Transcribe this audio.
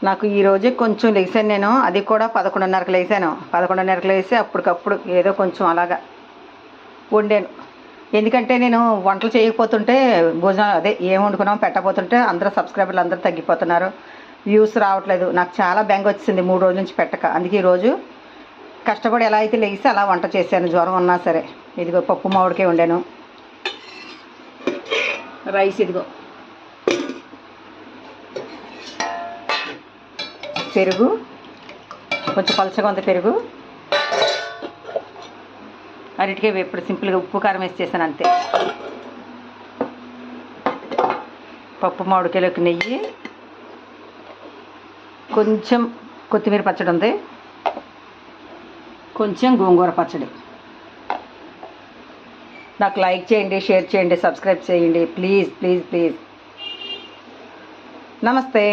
నాకు ఈరోజే కొంచెం లేచాను నేను, అది కూడా 11:30కి లేచాను. 11:30కి లేచి అప్పటికప్పుడు ఏదో కొంచెం అలాగా వండాను. ఎందుకంటే నేను వంటలు చేయకపోతుంటే భోజనం అదే ఏం వండుకున్నాం పెట్టకపోతుంటే అందరూ సబ్స్క్రైబర్లు అందరూ తగ్గిపోతున్నారు, వ్యూస్ రావట్లేదు. నాకు చాలా బెంగ వచ్చింది 3 రోజుల నుంచి పెట్టక. అందుకే ఈరోజు కష్టపడి ఎలా అయితే లేచి అలా వంట చేశాను, జ్వరం ఉన్నా సరే. ఇదిగో పప్పు మామిడికాయ వండాను, రైస్ ఇదిగో, పెరుగు కొంచెం పలచగా ఉంది పెరుగు, అన్నిటికీ ఎప్పుడు సింపుల్గా ఉప్పు కారం వేసి చేశాను అంతే. పప్పు మామిడికాయలోకి నెయ్యి, కొంచెం కొత్తిమీర పచ్చడి ఉంది, కొంచెం గోంగూర పచ్చడి. నాకు లైక్ చేయండి, షేర్ చేయండి, సబ్స్క్రైబ్ చేయండి ప్లీజ్ ప్లీజ్ ప్లీజ్. నమస్తే.